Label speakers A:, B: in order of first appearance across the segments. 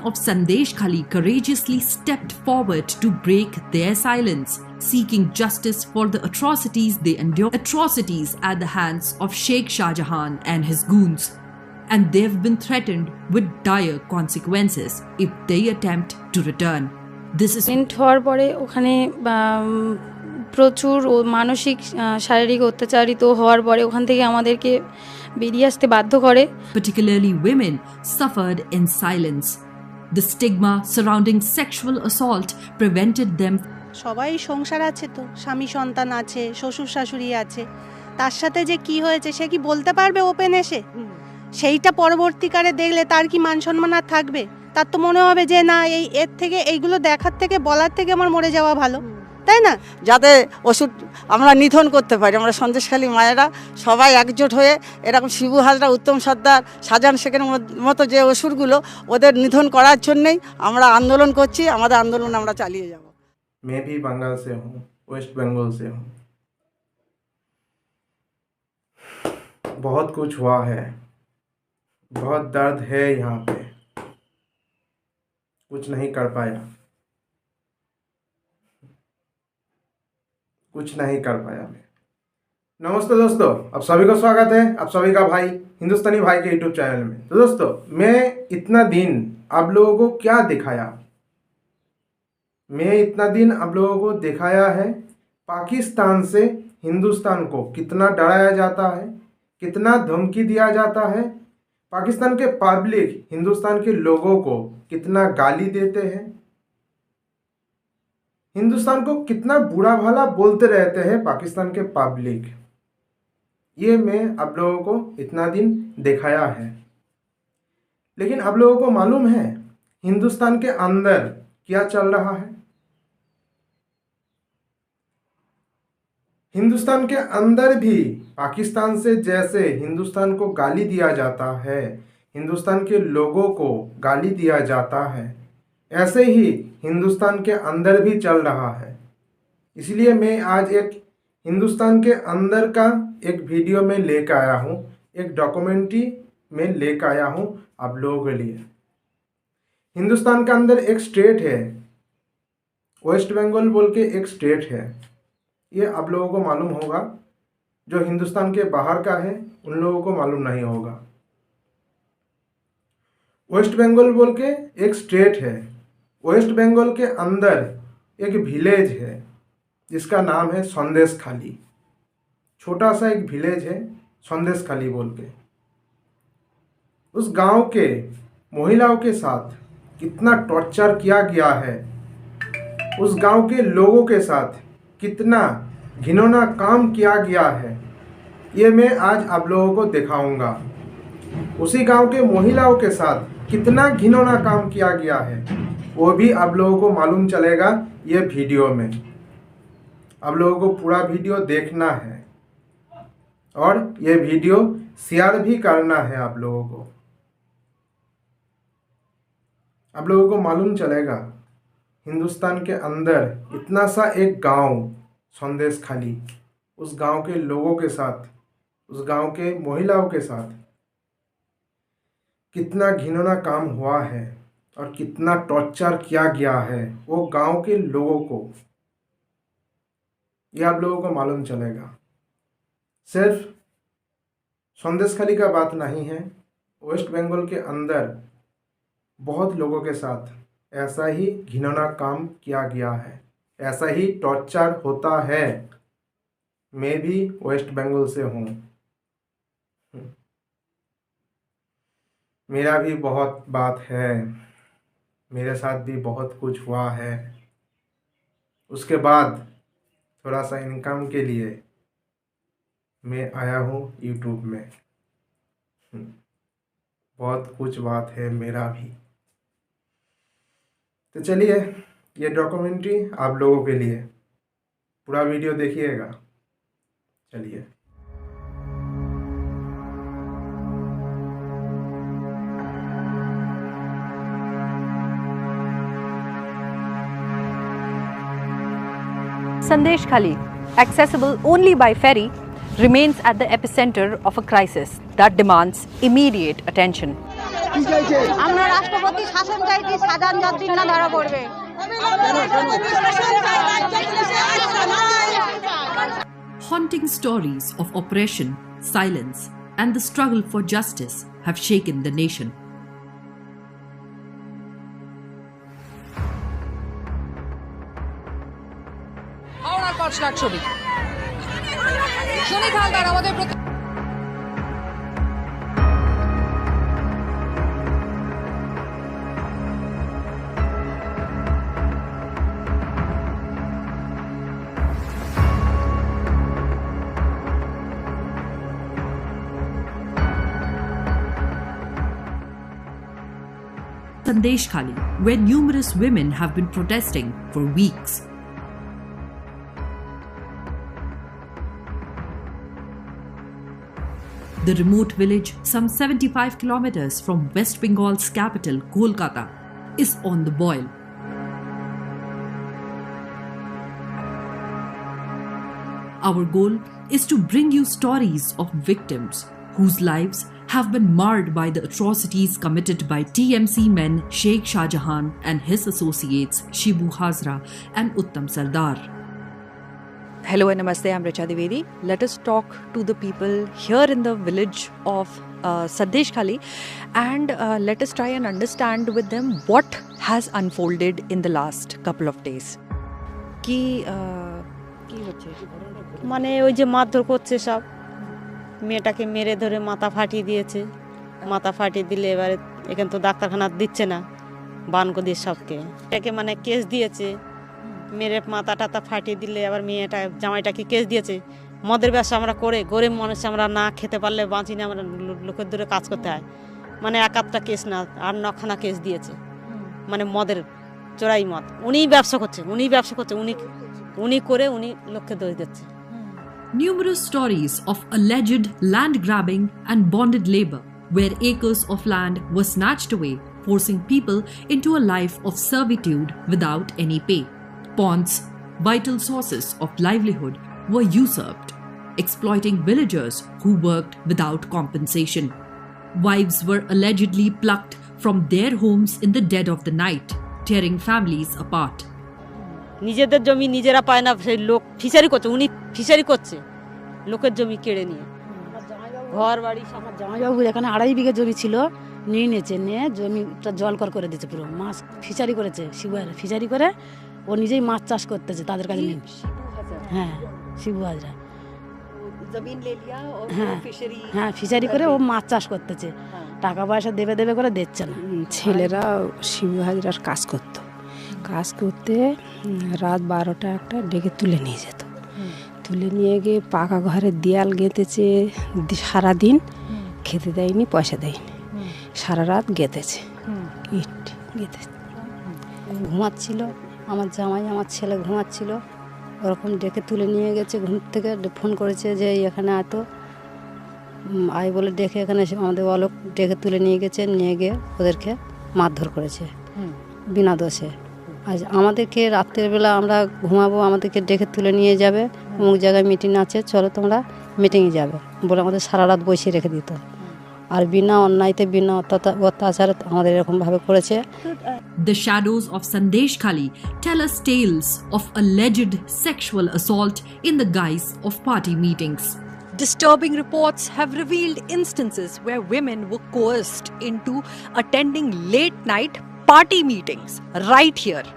A: of Sandesh Khali courageously stepped forward to break their silence, seeking justice for the atrocities they endured, atrocities at the hands of Sheikh Shah Jahan and his goons. And they've been threatened with dire consequences if they attempt to return. This is
B: হওয়ার পরে ওখানে প্রচুর মানসিক শারীরিক অত্যাচারিত হওয়ার পরে ওখান থেকে আমাদেরকে বেরিয়ে আসতে বাধ্য করে।
A: Particularly women suffered in silence. The stigma surrounding sexual assault prevented them.
C: সবাই সংসার আছে, তো স্বামী সন্তান আছে, শ্বশুর শাশুড়ি আছে, তার সাথে যে কি হয়েছে সে কি বলতে পারবে ওপেন এসে? সেইটা পরবর্তীকালে দেখলে তার কি মান সম্মান আর থাকবে? তার তো মনে হবে যে না, এর থেকে এইগুলো দেখার থেকে বলার থেকে আমার মরে যাওয়া ভালো, তাই না?
D: যাতে ওষুধ আমরা নিধন করতে পারি, আমরা সন্দেশখালী মায়েরা সবাই একজোট হয়ে এরকম শিবু হাজরা, উত্তম সর্দার, শাহজাহান শেখের মতো যে ওষুধগুলো ওদের নিধন করার জন্যই আমরা আন্দোলন করছি। আমাদের আন্দোলন আমরা চালিয়ে যাব।
E: मैं भी बंगाल से हूँ, वेस्ट बंगाल से हूँ। बहुत कुछ हुआ है, बहुत दर्द है यहाँ पे, कुछ नहीं कर पाया, कुछ नहीं कर पाया मैं। नमस्ते दोस्तों, आप सभी का स्वागत है, आप सभी का भाई हिंदुस्तानी भाई के यूट्यूब चैनल में। तो दोस्तों, मैं इतना दिन आप लोगों को क्या दिखाया, मैं इतना दिन आप लोगों को दिखाया है पाकिस्तान से हिंदुस्तान को कितना डराया जाता है, कितना धमकी दिया जाता है, पाकिस्तान के पब्लिक हिंदुस्तान के लोगों को कितना गाली देते हैं, हिंदुस्तान को कितना बुरा भला बोलते रहते हैं पाकिस्तान के पब्लिक। ये मैं आप लोगों को इतना दिन दिखाया है। लेकिन आप लोगों को मालूम है हिंदुस्तान के अंदर क्या चल रहा है? हिंदुस्तान के अंदर भी पाकिस्तान से जैसे हिंदुस्तान को गाली दिया जाता है, हिंदुस्तान के लोगों को गाली दिया जाता है, ऐसे ही हिंदुस्तान के अंदर भी चल रहा है। इसलिए मैं आज एक हिंदुस्तान के अंदर का एक वीडियो में लेकर आया हूँ, एक डॉक्यूमेंट्री में लेकर आया हूँ आप लोगों के लिए। हिंदुस्तान के अंदर एक स्टेट है, वेस्ट बंगाल बोल के एक स्टेट है, ये आप लोगों को मालूम होगा। जो हिंदुस्तान के बाहर का है उन लोगों को मालूम नहीं होगा। वेस्ट बंगाल बोल के एक स्टेट है, वेस्ट बंगाल के अंदर एक विलेज है जिसका नाम है संदेश खाली। छोटा सा एक विलेज है संदेश खाली बोल के। उस गांव के महिलाओं के साथ कितना टॉर्चर किया गया है, उस गांव के लोगों के साथ कितना घिनौना काम किया गया है, ये मैं आज आप लोगों को दिखाऊंगा। उसी गांव के महिलाओं के साथ कितना घिनौना काम किया गया है वो भी आप लोगों को मालूम चलेगा ये वीडियो में। आप लोगों को पूरा वीडियो देखना है और ये वीडियो शेयर भी करना है आप लोगों को। आप लोगों को मालूम चलेगा हिंदुस्तान के अंदर इतना सा एक गांव संदेश खाली, उस गांव के लोगों के साथ, उस गांव के महिलाओं के साथ कितना घिनौना काम हुआ है और कितना टॉर्चर किया गया है वो गांव के लोगों को, ये आप लोगों को मालूम चलेगा। सिर्फ संदेश खाली का बात नहीं है, वेस्ट बंगाल के अंदर बहुत लोगों के साथ ऐसा ही घिनौना काम किया गया है, ऐसा ही टॉर्चर होता है। मैं भी वेस्ट बंगाल से हूँ, मेरा भी बहुत बात है, मेरे साथ भी बहुत कुछ हुआ है। उसके बाद थोड़ा सा इनकम के लिए मैं आया हूँ यूट्यूब में। बहुत कुछ बात है मेरा भी। तो चलिए ये डॉक्यूमेंट्री आप लोगों के लिए, पूरा वीडियो देखिएगा। चलिए।
F: Sandesh Khali, accessible only by ferry, remains at the epicenter of a crisis that demands immediate attention.
G: আমরা রাষ্ট্রপতি শাসন চাইছি, সাজান যতদিন না ধরা পড়বে।
A: Haunting stories of oppression, silence, and the struggle for justice have shaken the nation.
H: হাওড়ার পাঁচলাখ ছবি শনি হালদার আমাদের
A: Sandesh Khali, where numerous women have been protesting for weeks. The remote village, some 75 kilometers from West Bengal's capital, Kolkata, is on the boil. Our goal is to bring you stories of victims whose lives have been marred by the atrocities committed by TMC men Sheikh Shah Jahan and his associates Shibu Hazra and Uttam Sardar.
F: Hello and namaste, I'm Richa Divedi. Let us talk to the people here in the village of Sandesh Khali and let us try and understand with them what has unfolded in the last couple of days. কি হচ্ছে?
C: মানে ওই যে মারধর করছে সব, মেয়েটাকে মেরে ধরে মাথা ফাটিয়ে দিয়েছে। মাথা ফাটিয়ে দিলে এবারে এখানে তো ডাক্তারখানা দিচ্ছে না, বানকো দিয়ে সবকে এটাকে মানে কেস দিয়েছে। মেরে মাথা টাথা ফাটিয়ে দিলে আবার মেয়েটা জামাইটাকে কেস দিয়েছে। মদের ব্যবসা আমরা করে গরিব মানুষ, আমরা না খেতে পারলে বাঁচি না, আমরা লোকের দূরে কাজ করতে হয়। মানে এক আধটা কেস না, 8-9খানা কেস দিয়েছে। মানে মদের চোরাই মদ উনিই ব্যবসা করছে, উনি করে উনি লোককে দোষ দিচ্ছে।
A: Numerous stories of alleged land grabbing and bonded labor, where acres of land were snatched away, forcing people into a life of servitude without any pay. Ponds, vital sources of livelihood, were usurped, exploiting villagers who worked without compensation. Wives were allegedly plucked from their homes in the dead of the night, tearing families apart.
C: নিজেদের জমি নিজেরা পায় না, সেই লোক fishery করছে, উনি fishery করছে লোকের জমি কেড়ে নিয়ে। ঘর বাড়ি
I: আমার জামাইবাবু এখানে 2.5 বিঘা জমি ছিল, নিয়ে নিয়েছে, নিয়ে জমিটা জলকর করে দিয়েছে, পুরো মাছ ফিশারি করেছে। শিবুহাজরা ফিশারি করে ও নিজেই মাছ চাষ করতেছে তাদের কাছে নিয়ে। হ্যাঁ, শিবু হাজরা হ্যাঁ ফিশারি করে ও মাছ চাষ করতেছে, টাকা পয়সা দেবে দেবে করে দিচ্ছে না।
J: ছেলেরা শিবু হাজরার কাজ করতো, কাজ করতে রাত 12টা-1টা ডেকে তুলে নিয়ে যেত। তুলে নিয়ে গিয়ে পাকা ঘরের দেয়াল গেঁথেছে, সারাদিন খেতে দেয়নি, পয়সা দেয়নি, সারা রাত গেঁথেছে, ইট গেঁথেছে।
I: ঘুমাচ্ছিল আমার জামাই, আমার ছেলে ঘুমাচ্ছিল, ওরকম ডেকে তুলে নিয়ে গেছে। ঘুম থেকে ফোন করেছে যে এখানে এত আয় বলে ডেকে এখানে আমাদের অলোক ডেকে তুলে নিয়ে গেছে, নিয়ে গিয়ে ওদেরকে মারধর করেছে বিনা দোষে। আজ আমাদেরকে রাত্রের বেলা আমরা ঘুমাবো, আমাদেরকে ডেকে তুলে নিয়ে যাবে, অমুক জায়গায় মিটিং আছে, চলো তোমরা মিটিংয়ে যাবে বলে আমাদের সারা রাত বসিয়ে রেখে দিত। আর বিনা অন্যায়তে বিনা অত্যাচারে আমাদের এরকমভাবে করেছে।
A: The shadows of Sandesh Khali tell us tales of alleged sexual assault in the guise of party meetings.
F: Disturbing reports have revealed instances where women were coerced into attending late-night party meetings right here,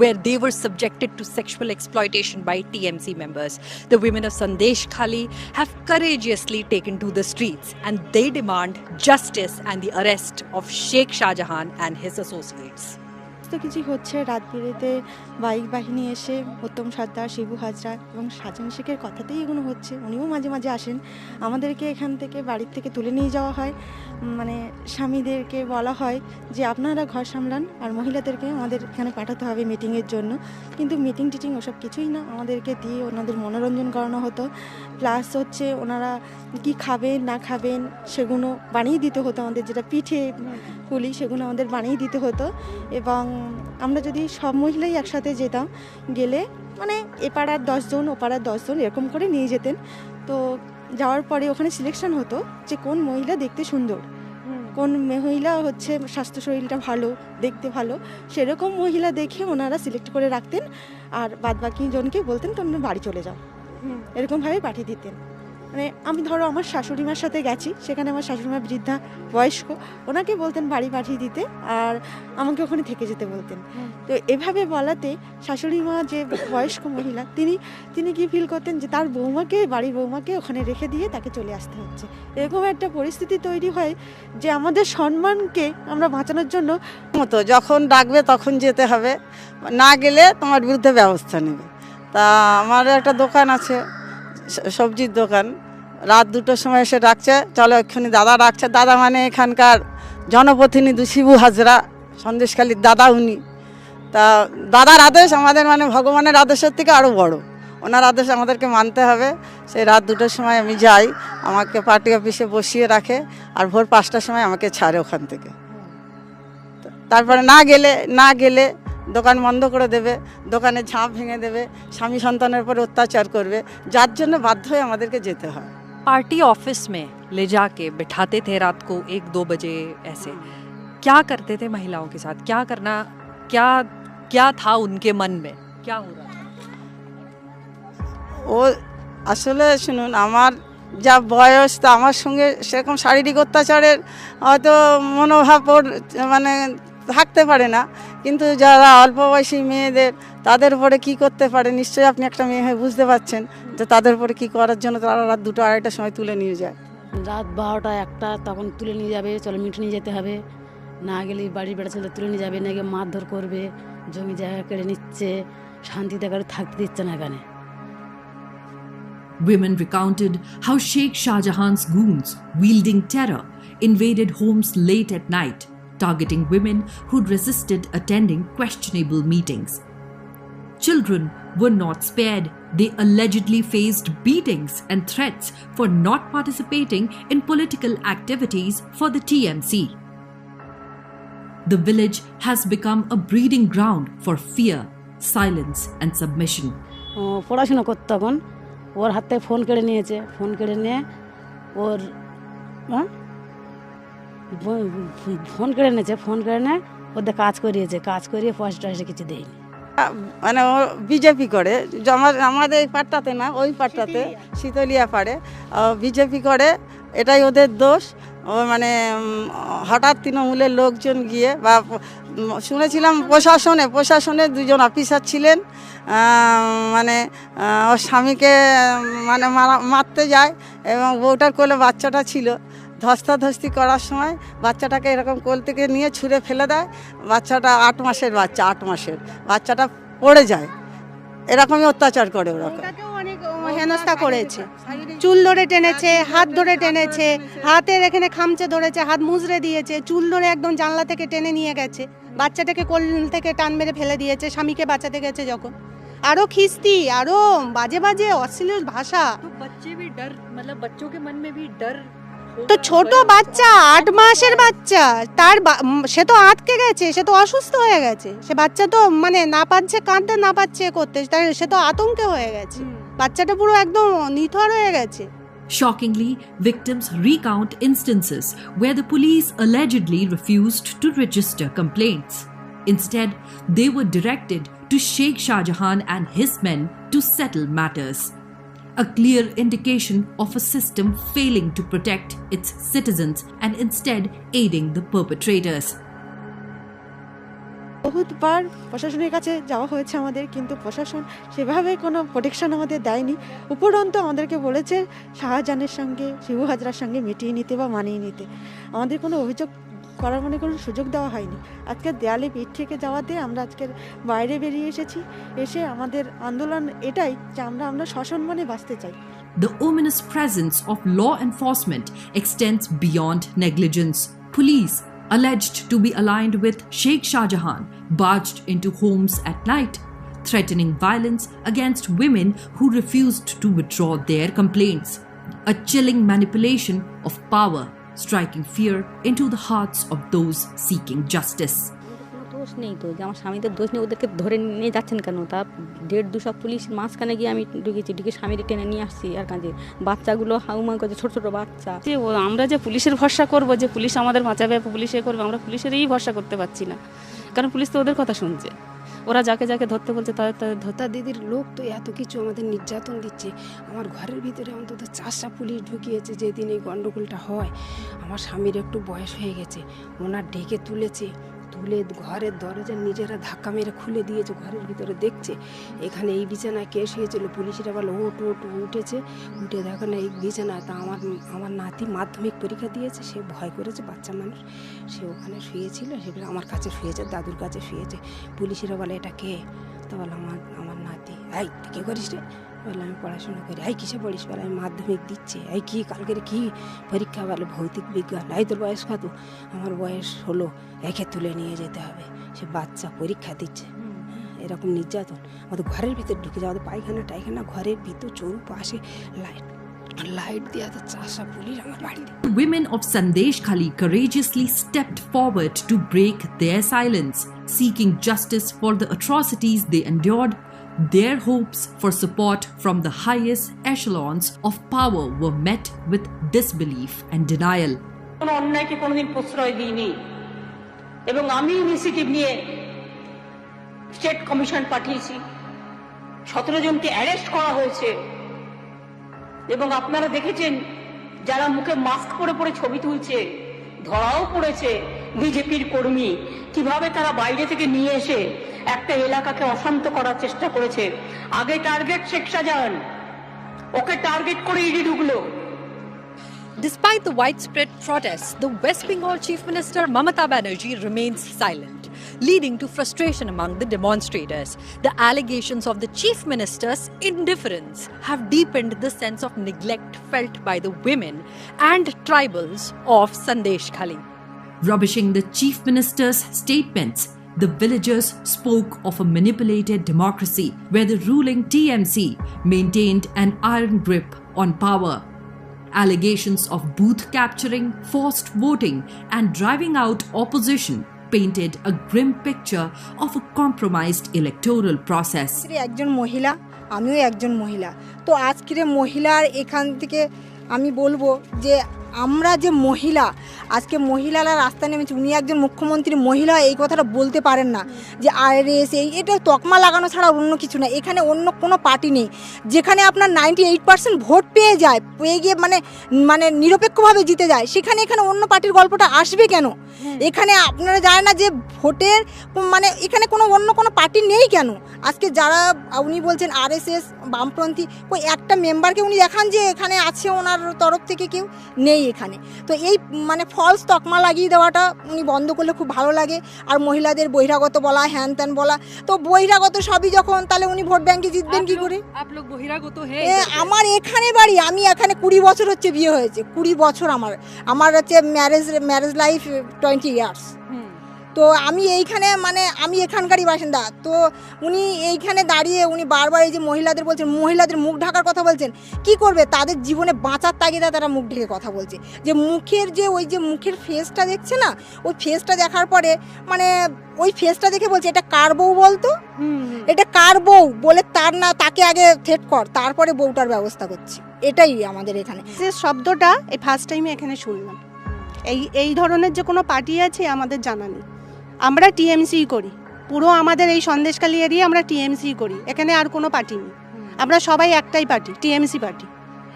F: where they were subjected to sexual exploitation by TMC members. The women of Sandesh Khali have courageously taken to the streets and they demand justice and the arrest of Sheikh Shah Jahan and his associates.
K: কিছু হচ্ছে, রাত বিরেতে bike বাহিনী এসে উত্তম সর্দার, শিবু হাজরা এবং সাজান শেখের কথাতেই এগুলো হচ্ছে। উনিও মাঝে মাঝে আসেন, আমাদেরকে এখান থেকে বাড়ির থেকে তুলে নিয়ে যাওয়া হয়। মানে স্বামীদেরকে বলা হয় যে আপনারা ঘর সামলান আর মহিলাদেরকে আমাদের এখানে পাঠাতে হবে মিটিংয়ের জন্য। কিন্তু মিটিং টিটিং ওসব কিছুই না, আমাদেরকে দিয়ে ওনাদের মনোরঞ্জন করানো হতো। প্লাস হচ্ছে ওনারা কি খাবেন না খাবেন সেগুলো বানিয়ে দিতে হতো আমাদের, যেটা পিঠে পুলি সেগুলো আমাদের বানিয়ে দিতে হতো। এবং আমরা যদি সব মহিলাই একসাথে যেতাম, গেলে মানে এ পাড়ার 10 জন ও পাড়ার 10 জন এরকম করে নিয়ে যেতেন। তো যাওয়ার পরে ওখানে সিলেকশন হতো যে কোন মহিলা দেখতে সুন্দর, কোন মহিলা হচ্ছে স্বাস্থ্য শরীরটা ভালো, দেখতে ভালো, সেরকম মহিলা দেখে ওনারা সিলেক্ট করে রাখতেন, আর বাদবাকি জনকে বলতেন তোমরা বাড়ি চলে যাও, এরকমভাবে পাঠিয়ে দিতেন। মানে আমি ধরো আমার শাশুড়ি মার সাথে গেছি, সেখানে আমার শাশুড়ি মা বৃদ্ধা বয়স্ক, ওনাকে বলতেন বাড়ি পাঠিয়ে দিতে, আর আমাকে ওখানে থেকে যেতে বলতেন। তো এভাবে বলাতে শাশুড়ি মা যে বয়স্ক মহিলা, তিনি কি ফিল করতেন যে তার বৌমাকে, বাড়ির বৌমাকে ওখানে রেখে দিয়ে তাকে চলে আসতে হচ্ছে। এরকম একটা পরিস্থিতি তৈরি হয় যে আমাদের সম্মানকে আমরা বাঁচানোর জন্য
D: মতো যখন ডাকবে তখন যেতে হবে, না গেলে তোমার বিরুদ্ধে ব্যবস্থা নেবে। তা আমার একটা দোকান আছে, সবজির দোকান, রাত 2টোর সময় এসে ডাকছে, চলো এক্ষুনি দাদা ডাকছে। দাদা মানে এখানকার জনপ্রতিনিধি শিবু হাজরা, সন্দেশখালীর দাদা উনি। তা দাদার আদেশ আমাদের মানে ভগবানের আদেশের থেকে আরও বড়, ওনার আদেশ আমাদেরকে মানতে হবে। সেই রাত 2টোর সময় আমি যাই, আমাকে পার্টি অফিসে বসিয়ে রাখে, আর ভোর 5টার সময় আমাকে ছাড়ে ওখান থেকে। তারপরে না গেলে দোকান বন্ধ করে দেবে, দোকানে ঝাঁপ ভেঙে দেবে, স্বামী সন্তানের উপর অত্যাচার করবে, যার জন্য বাধ্য হয়ে আমাদেরকে যেতে হয়।
F: पार्टी ऑफिस में ले जाके बिठाते थे रात को 1-2 बजे ऐसे, क्या करते थे महिलाओं के साथ? क्या करना, क्या था उनके मन में, क्या हो रहा था?
D: ও আসলে শুনুন, আমার যা বয়স, তা আমার সঙ্গে সেরকম শারীরিক অত্যাচারের হয়তো মনোভাব ওর মানে থাকতে পারে না, কিন্তু যারা অল্প বয়সী মেয়েদের, তাদের উপরে কি করতে পারে নিশ্চয়ই আপনি একটা মেয়ে হয়ে বুঝতে পারছেন যে তাদের উপরে কি করার জন্য তারা রাত 2টো 2:30টার সময় তুলে নিয়ে যায়।
I: রাত 12টা 1টা তখন তুলে নিয়ে যাবে, চলো মিঠে নিয়ে যেতে হবে, না গেলে বাড়ির বেড়া ছেলে তুলে নিয়ে যাবে, না গিয়ে মারধর করবে, জমি জায়গা কেড়ে নিচ্ছে, শান্তিতে কারো থাকতে দিচ্ছে না এখানে।
A: Women recounted how Sheikh Shah Jahan's goons, wielding terror, invaded homes late at night, targeting women who'd resisted attending questionable meetings. Children were not spared. They allegedly faced beatings and threats for not participating in political activities for the TMC. The village has become a breeding ground for fear, silence and submission.
I: পড়াশোনা করতে তখন ওর হাত থেকে phone কেড়ে নিয়েছে, phone কেড়ে নিয়ে ওর phone কেড়ে নিয়েছে, ফোন কেড়ে নিয়ে ওদের কাজ করিয়েছে, কাজ করিয়ে পয়সা কিছু দেয়নি।
D: মানে ও বিজেপি করে, আমাদের এই পাটটাতে না, ওই পাটটাতে শীতলিয়া পাড়ে বিজেপি করে, এটাই ওদের দোষ। ও মানে হঠাৎ তৃণমূলের লোকজন গিয়ে, বা শুনেছিলাম প্রশাসনে 2জন অফিসার ছিলেন, মানে ওর স্বামীকে মানে মারতে যায়, এবং বউটার কোলে বাচ্চাটা ছিল, ধস্তাধস্তি করার সময় বাচ্চাটাকে এরকম কোল থেকে নিয়ে ছুঁড়ে ফেলে দেয়। বাচ্চাটা 8 মাসের বাচ্চা, 8 মাসের বাচ্চাটা পড়ে যায়। এরকমই অত্যাচার করে ওরা।
C: অনেক হেনস্থা করেছে, চুল ধরে টেনেছে, হাত ধরে টেনেছে, হাতের এখানে খামচে ধরেছে, হাত মুজড়ে দিয়েছে, চুল ধরে একদম জানলা থেকে টেনে নিয়ে গেছে, বাচ্চাটাকে কোল থেকে টান মেরে ফেলে দিয়েছে স্বামীকে বাঁচাতে গেছে যখন। আরো খিস্তি, আরো বাজে বাজে অশ্লীল ভাষা।
F: बच्चों के मन में भी डर,
C: তো ছোট বাচ্চা, 8 মাসের বাচ্চা, তার সে তো আটকে গেছে, সে তো অসুস্থ হয়ে গেছে, সে বাচ্চা তো মানে না পাচ্ছে কাঁদতে, না পাচ্ছে করতে, তাই সে তো আতঙ্কে হয়ে গেছে, বাচ্চাটা পুরো একদম নিথর হয়ে গেছে।
A: Shockingly, victims recount instances where the police allegedly refused to register complaints. Instead, they were directed to Sheikh Shah Jahan and his men to settle matters. A clear indication of a system failing to protect its citizens and instead aiding the perpetrators.
K: বহুতবার প্রশাসনের কাছে যাওয়া হয়েছে আমাদের, কিন্তু প্রশাসন সেভাবে কোনো protection আমাদের দেয়নি। উপরন্তু আমাদেরকে বলেছে শাহজাহানের সঙ্গে, শিবু হাজরার সঙ্গে মিটিয়ে নিতে বা মানিয়ে নিতে। আমাদের কোনো অভিযোগ করার মানে কোনো সুযোগ দেওয়া হয়নি। আজকে দেয়ালে পিঠ থেকে যাওয়াতে আমরা আজকের বাইরে বেরিয়ে এসেছি। এসে আমাদের আন্দোলন এটাই যে আমরা সসম্মানে বাঁচতে চাই।
A: The ominous presence of law enforcement extends beyond negligence. Police, alleged to be aligned with Sheikh Shah Jahan, barged into homes at night, threatening violence against women who refused to withdraw their complaints. A chilling manipulation of power, striking fear into the hearts of those seeking justice.
L: দোষ নেই তো, যে আমার স্বামীদের দোষ নেই, ওদেরকে ধরে নিয়ে যাচ্ছেন কেন? তা 150-200 পুলিশ মাঝখানে গিয়ে আমি ঢুকে স্বামীর টেনে নিয়ে আসছি। আর কাজে বাচ্চাগুলো হাউমা করছে, ছোট ছোট বাচ্চা। যে আমরা যে পুলিশের ভরসা করব, যে পুলিশ আমাদের বাঁচাবে, পুলিশে করবে, আমরা পুলিশেরই ভরসা করতে পারছি না, কারণ পুলিশ তো ওদের কথা শুনছে। ওরা যাকে যাকে ধরতে বলছে তাদের
J: ধর্তা দিদির লোক তো এত কিছু আমাদের নির্যাতন দিচ্ছে। আমার ঘরের ভিতরে অন্তত 4টা পুলিশ ঢুকিয়েছে। যেদিন এই গণ্ডগোলটা হয়, আমার স্বামীর একটু বয়স হয়ে গেছে, ওনার ডেকে তুলে ঘরের দরজা নিজেরা ধাক্কা মেরে খুলে দিয়েছে। ঘরের ভিতরে দেখছে এখানে এই বিছানায় কে শুয়েছিল। পুলিশরা বলে উঠেছে, উঠে দেখো না এই বিছানায়। তা আমার নাতি মাধ্যমিক পরীক্ষা দিয়েছে, সে ভয় করেছে, বাচ্চা মানুষ, সে ওখানে শুয়েছিল, সেগুলো আমার কাছে শুয়েছে, দাদুর কাছে শুয়েছে। পুলিশরা বলে এটা কে? তা বলে আমার নাতি। এই তুই কী করিস রে? বলে আমি পড়াশোনা করি। এই কিসে পড়িস? বলে আমি মাধ্যমিক দিচ্ছে। এই কী কালকের কী পরীক্ষা? বলে ভৌতিক বিজ্ঞান। এই তোর বয়স কত? আমার বয়স 16। একে তুলে নিয়ে যেতে হবে, সে বাচ্চা পরীক্ষা দিচ্ছে। এরকম নির্যাতন আমাদের ঘরের ভিতরে ঢুকে যাওয়া, পায়খানা ঘরের ভিতর চৌপাশে লাইট দেওয়া, তো 4টা পুলিশ আমার বাড়িতে।
A: Women of Sandesh Khali courageously stepped forward to break their silence, seeking justice for the atrocities they endured. Their hopes for support from the highest echelons of power were met with disbelief and denial.
M: কোনো অন্যায়কে কোনোদিন প্রশ্রয় দিইনি, এবং আমি initiative নিয়ে state commission পাঠিয়েছি। 17 জনকে অ্যারেস্ট করা হয়েছে, এবং আপনারা দেখেছেন যারা মুখে মাস্ক পরে ছবি তুলছে, ধরাও পড়েছে বিজেপির কর্মী, কিভাবে তারা বাইরে থেকে নিয়ে এসে একটা এলাকাকে অশান্ত করার চেষ্টা করেছে। আগে টার্গেট শেখ শাহজাহান, ওকে টার্গেট করে ইডি ঢুকলো।
F: Despite the widespread protests, the West Bengal Chief Minister Mamata Banerjee remains silent, leading to frustration among the demonstrators. The allegations of the Chief Minister's indifference have deepened the sense of neglect felt by the women and tribals of Sandesh Khali.
A: Rubbishing the Chief Minister's statements, the villagers spoke of a manipulated democracy where the ruling TMC maintained an iron grip on power. Allegations of booth capturing, forced voting, and driving out opposition painted a grim picture of a compromised electoral process.
N: একজন মহিলা, আমিও একজন মহিলা, তো আজকের মহিলার এখান থেকে আমি বলবো যে আমরা যে মহিলা, আজকে মহিলারা রাস্তায় নেমেছে। উনি একজন মুখ্যমন্ত্রী, মহিলা এই কথাটা বলতে পারেন না যে আরএস এটা তকমা লাগানো ছাড়া অন্য কিছু না। এখানে অন্য কোনো পার্টি নেই যেখানে আপনার 98% ভোট পেয়ে গিয়ে মানে নিরপেক্ষভাবে জিতে যায়, সেখানে এখানে অন্য পার্টির গল্পটা আসবে কেন? এখানে আপনারা জানেন না যে ভোটের এখানে অন্য কোনো পার্টি নেই কেন? আজকে যারা উনি বলছেন আরএসএস বামপন্থী, ওই একটা মেম্বারকে উনি দেখান যে এখানে আছে ওনার তরফ থেকে কেউ নেই এখানে। তো এই ফলস তকমা লাগিয়ে দেওয়াটা উনি বন্ধ করলে খুব ভালো লাগে। আর মহিলাদের বহিরাগত বলা, হ্যান ত্যান বলা, তো বহিরাগত সবই যখন, তাহলে উনি ভোট ব্যাংকে জিতবেন কি করে? আমার এখানে বাড়ি, আমি এখানে 20 বছর হচ্ছে বিয়ে হয়েছে, 20 বছর আমার হচ্ছে ম্যারেজ লাইফ 20 ইয়ার্স। তো আমি এইখানে আমি এখানকারই বাসিন্দা। তো উনি এইখানে দাঁড়িয়ে উনি বারবার এই যে মহিলাদের বলছেন, মহিলাদের মুখ ঢাকার কথা বলছেন। কি করবে? তাদের জীবনে বাঁচার তাগিদা তারা মুখ ঢেকে কথা বলছে। যে মুখের মুখের ফেসটা দেখছে না, ওই ফেসটা দেখার পরে ওই ফেসটা দেখে বলছে এটা কার বউ বলতো, এটা কার বউ বলে তাকে আগে থ্রেট কর, তারপরে বউটার ব্যবস্থা করছি। এটাই আমাদের এখানে
C: যে শব্দটা এই ফার্স্ট টাইমে এখানে শুনলাম। এই ধরনের যে কোনো পার্টি আছে আমাদের জানা নেই। আমরা টিএমসি করি, পুরো আমাদের এই সন্দেশখালী এরিয়া আমরা টিএমসি করি। এখানে আর কোনো পার্টি নেই, আমরা সবাই একটাই পার্টি, টিএমসি পার্টি।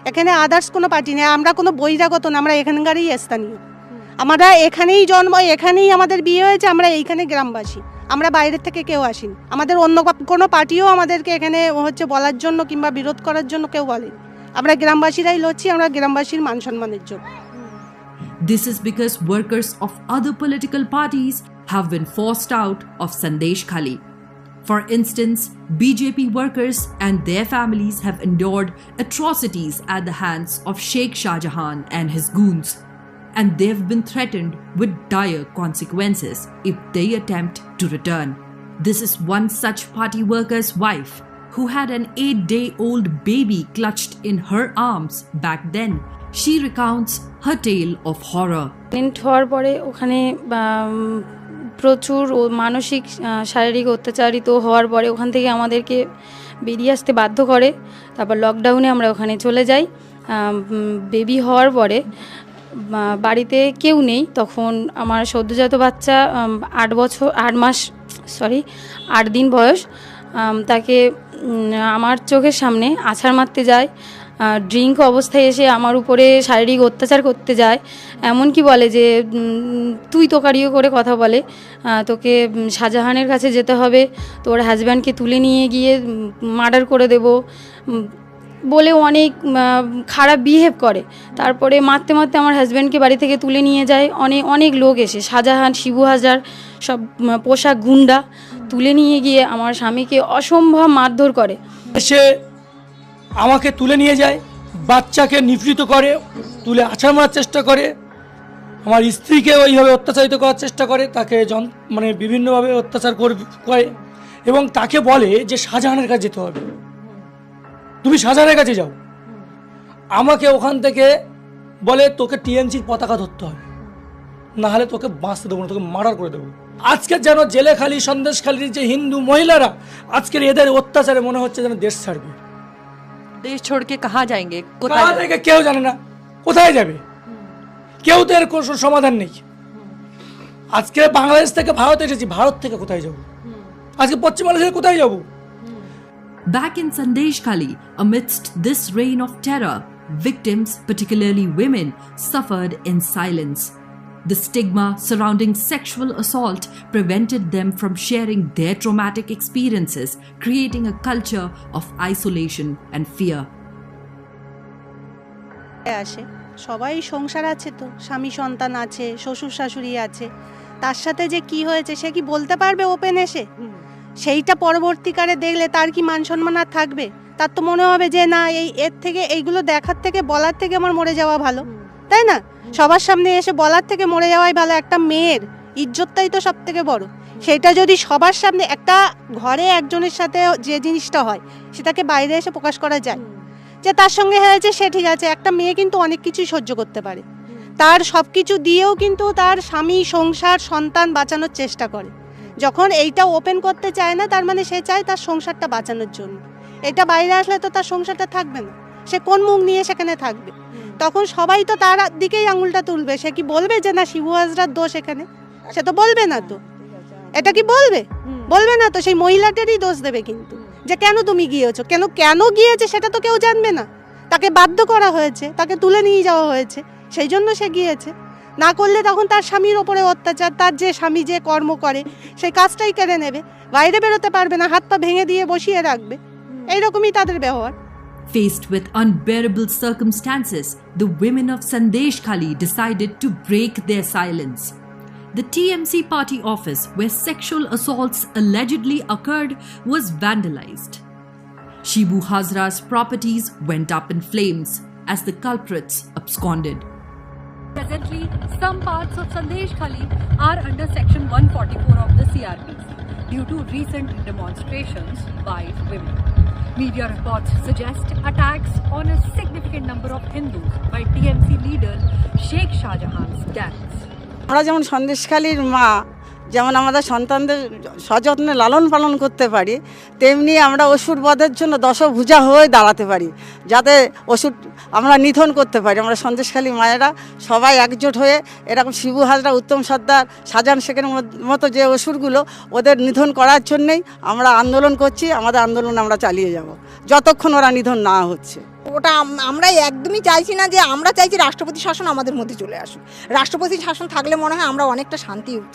C: এখানে আদার্স কোনো পার্টি নেই। আমরা কোনো বহিরাগত না, আমরা এখানকারই স্থানীয়। আমরা এখানেই জন্ম, এখানেই আমাদের বিয়ে হয়েছে, আমরা এইখানে গ্রামবাসী, আমরা বাইরের থেকে কেউ আসিনি। আমাদের অন্য কোনো পার্টিও আমাদেরকে এখানে বলার জন্য কিংবা বিরোধ করার জন্য কেউ বলেনি। আমরা গ্রামবাসীরাই লড়ছি, আমরা গ্রামবাসীর মান সম্মানের জন্য।
A: This is because workers of other political parties have been forced out of Sandesh Khali. For instance, BJP workers and their families have endured atrocities at the hands of Sheikh Shahjahan and his goons, and they've been threatened with dire consequences if they attempt to return. This is one such party worker's wife who had an 8-day-old baby clutched in her arms back then. She recounts her tale of horror.
B: হওয়ার পরে ওখানে প্রচুর মানসিক শারীরিক অত্যাচারিত হওয়ার পরে ওখান থেকে আমাদেরকে বেরিয়ে আসতে বাধ্য করে। তারপর লকডাউনে আমরা ওখানে চলে যাই। বেবি হওয়ার পরে বাড়িতে কেউ নেই, তখন আমার সদ্যজাত বাচ্চা 8 দিন বয়স। তাকে আমার চোখের সামনে আছাড় মারতে যায়, ড্রিঙ্ক অবস্থায় এসে আমার উপরে শারীরিক অত্যাচার করতে যায়। এমনকি বলে যে তুই তোকারিও করে কথা বলে, তোকে শাহজাহানের কাছে যেতে হবে, তোর হাজব্যান্ডকে তুলে নিয়ে গিয়ে মার্ডার করে দেব বলে অনেক খারাপ বিহেভ করে। তারপরে মারতে মারতে আমার হাজব্যান্ডকে বাড়ি থেকে তুলে নিয়ে যায় অনেক লোক এসে, শাহজাহান, শিবু হাজরার সব পোশাক গুন্ডা তুলে নিয়ে গিয়ে আমার স্বামীকে অসম্ভব মারধর করে।
O: সে আমাকে তুলে নিয়ে যায়, বাচ্চাকে নিপীড়িত করে, তুলে আছাড় মারার চেষ্টা করে, আমার স্ত্রীকে ওইভাবে অত্যাচারিত করার চেষ্টা করে, তাকে মানে বিভিন্নভাবে অত্যাচার করে এবং তাকে বলে যে শাহজাহানের কাছে যেতে হবে, তুমি শাহজাহানের কাছে যাও। আমাকে ওখান থেকে বলে তোকে টিএমসির পতাকা ধরতে হবে, না হলে তোকে বাঁচতে দেবো না, তোকে মার্ডার করে দেবো। আজকে যেন জেলে খালি, সন্দেশ খালির যে হিন্দু মহিলারা আজকের এদের অত্যাচারে মনে হচ্ছে যেন দেশ ছাড়বে।
F: देश छोड़ के कहाँ जाएंगे?
O: कहाँ जाएंगे কেউ জানে না, কোথায় যাবে কেউ, তো এর কোনো সমাধান নেই। আজকে বাংলাদেশ থেকে ভারত এসেছি, ভারত থেকে কোথায় যাব? আজকে পশ্চিম বাংলাদেশে কোথায় যাব?
A: Back in Sandesh Khali, amidst this reign of terror, victims, particularly women, suffered in silence. The stigma surrounding sexual assault prevented them from sharing their traumatic experiences, creating a culture of isolation and fear.
C: আসে সবাই সংসার আছে, তো স্বামী সন্তান আছে, শ্বশুর শাশুড়ি আছে, তার সাথে যে কি হয়েছে সে কি বলতে পারবে ওপেন এসে? সেইটা পরবর্তীকালে দেখলে তার কি মান সম্মান আর থাকবে? তার তো মনে হবে যে না, এর থেকে এইগুলো দেখার থেকে বলার থেকে আমার মরে যাওয়া ভালো, তাই না? সবার সামনে এসে বলার থেকে মরে যাওয়াই ভালো। একটা মেয়ের ইজ্জতটাই তো সব থেকে বড়। সেটা যদি সবার সামনে, একটা ঘরে একজনের সাথে যে জিনিসটা হয় সেটাকে বাইরে এসে প্রকাশ করা যায় যে তার সঙ্গে হয়েছে, সে ঠিক আছে। একটা মেয়ে কিন্তু অনেক কিছুই সহ্য করতে পারে, তার সব কিছু দিয়েও কিন্তু তার স্বামী, সংসার, সন্তান বাঁচানোর চেষ্টা করে। যখন এইটা ওপেন করতে চায় না, তার মানে সে চায় তার সংসারটা বাঁচানোর জন্য। এটা বাইরে আসলে তো তার সংসারটা থাকবে না, সে কোন মুখ নিয়ে সেখানে থাকবে? তখন সবাই তো তার দিকেই আঙুলটা তুলবে। সে কি বলবে যে না শিবু হাজরার দোষ এখানে? সে তো বলবে না। তো এটা কি বলবে? বলবে না তো, সেই মহিলাটারই দোষ দেবে কিন্তু, যে কেন তুমি গিয়েছো, কেন গিয়েছে সেটা তো কেউ জানবে না। তাকে বাধ্য করা হয়েছে, তাকে তুলে নিয়ে যাওয়া হয়েছে, সেই জন্য সে গিয়েছে। না করলে তখন তার স্বামীর ওপরে অত্যাচার, তার যে স্বামী যে কর্ম করে সেই কাজটাই কেড়ে নেবে, বাইরে বেরোতে পারবে না, হাত পা ভেঙে দিয়ে বসিয়ে রাখবে। এইরকমই তাদের ব্যবহার।
A: Faced with unbearable circumstances, the women of Sandesh Khali decided to break their silence. The TMC party office where sexual assaults allegedly occurred was vandalized. Shibu Hazra's properties went up in flames as the culprits absconded.
F: Presently, some parts of Sandesh Khali are under Section 144 of the CRPC due to recent demonstrations by women. Media reports suggest attacks on a significant number of Hindus by TMC leader Sheikh Shahjahan's gangs.
D: আমরা যেমন সন্দেশখালীর মা, যেমন আমাদের সন্তানদের সযত্নে লালন পালন করতে পারি, তেমনি আমরা অসুর বধের জন্য দশভুজা হয়ে দাঁড়াতে পারি, যাতে অসুর আমরা নিধন করতে পারি। আমরা সন্দেশখালী মায়েরা সবাই একজোট হয়ে এরকম শিবু হাজরা, উত্তম সর্দার, শাহজাহান শেখের মতো যে অসুরগুলো, ওদের নিধন করার জন্যেই আমরা আন্দোলন করছি। আমাদের আন্দোলন আমরা চালিয়ে যাব যতক্ষণ ওরা নিধন না হচ্ছে।
N: ওটা আমরা একদমই চাইছি না। যে আমরা চাইছি রাষ্ট্রপতি শাসন আমাদের মধ্যে চলে আসুক। রাষ্ট্রপতি শাসন থাকলে মনে হয় আমরা অনেকটা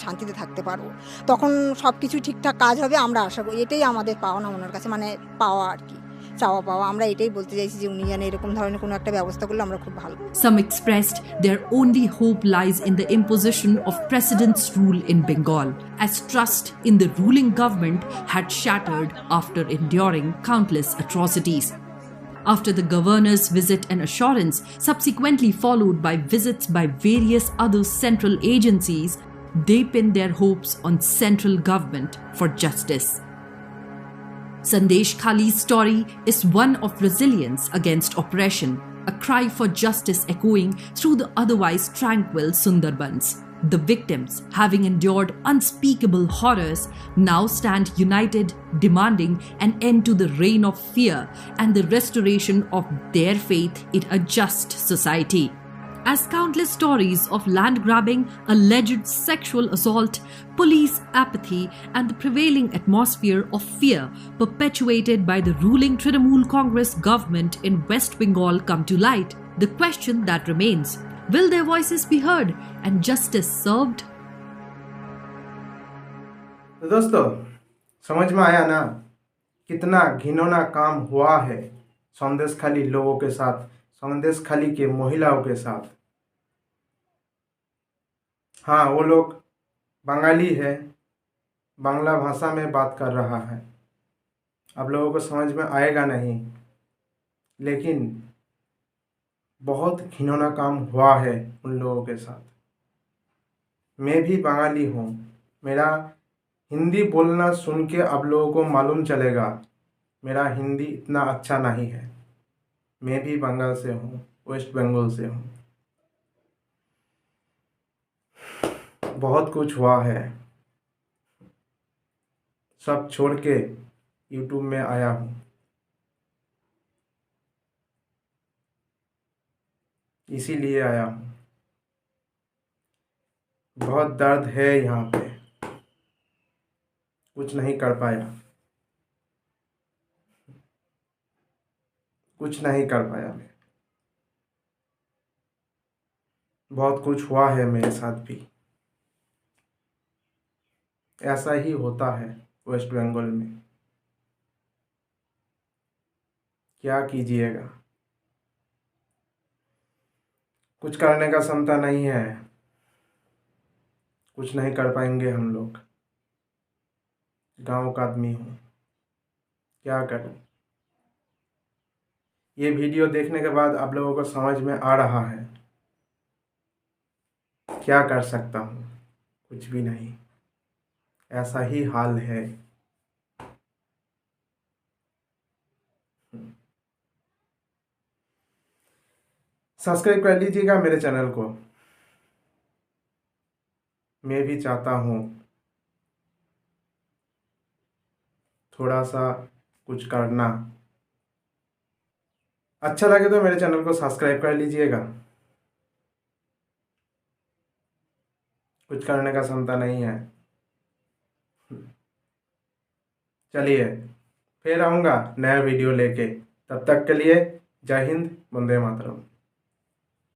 N: শান্তিতে থাকতে পারবো, তখন সব কিছু ঠিকঠাক কাজ হবে আমরা আশা করি। এটাই আমাদের পাওনা ওনার কাছে, মানে পাওয়া আর কি, চাওয়া পাওয়া। আমরা এটাই বলতে চাইছি যে উনি যেন এরকম ধরনের কোনো একটা ব্যবস্থা করলে আমরা খুব ভালো।
A: Some expressed their only hope lies in the imposition of President's rule in Bengal, as trust in the ruling government had shattered after enduring countless atrocities. After the governor's visit and assurance, subsequently followed by visits by various other central agencies, they pinned their hopes on central government for justice. Sandesh Khali's story is one of resilience against oppression, a cry for justice echoing through the otherwise tranquil Sundarbans. The victims, having endured unspeakable horrors, now stand united, demanding an end to the reign of fear and the restoration of their faith in a just society. As countless stories of land grabbing, alleged sexual assault, police apathy, and the prevailing atmosphere of fear perpetuated by the ruling Trinamool Congress government in West Bengal come to light, the question that remains: will their voices be heard and justice served?
E: तो दोस्तों, समझ में आया ना कितना घिनौना काम हुआ है संदेश खाली लोगों के साथ, संदेश खाली के महिलाओं के साथ। हाँ, वो लोग बंगाली है, बांग्ला भाषा में बात कर रहा है। आप लोगों को समझ में आएगा नहीं, लेकिन बहुत घिनौना काम हुआ है उन लोगों के साथ। मैं भी बंगाली हूँ, मेरा हिंदी बोलना सुन के आप लोगों को मालूम चलेगा मेरा हिंदी इतना अच्छा नहीं है। मैं भी बंगाल से हूँ, वेस्ट बंगाल से हूँ। बहुत कुछ हुआ है, सब छोड़ के यूट्यूब में आया हूँ। इसीलिए आया हूँ। बहुत दर्द है यहाँ पे, कुछ नहीं कर पाया, कुछ नहीं कर पाया मैं। बहुत कुछ हुआ है मेरे साथ भी। ऐसा ही होता है वेस्ट बंगाल में, क्या कीजिएगा, कुछ करने का क्षमता नहीं है, कुछ नहीं कर पाएंगे हम लोग। गांव का आदमी हूँ, क्या करूँ। ये वीडियो देखने के बाद आप लोगों को समझ में आ रहा है क्या कर सकता हूँ, कुछ भी नहीं। ऐसा ही हाल है। सब्सक्राइब कर लीजिएगा मेरे चैनल को। मैं भी चाहता हूँ थोड़ा सा कुछ करना। अच्छा लगे तो मेरे चैनल को सब्सक्राइब कर लीजिएगा। कुछ करने का क्षमता नहीं है। चलिए फिर आऊँगा नया वीडियो लेके। तब तक के लिए जय हिंद, वंदे मातरम।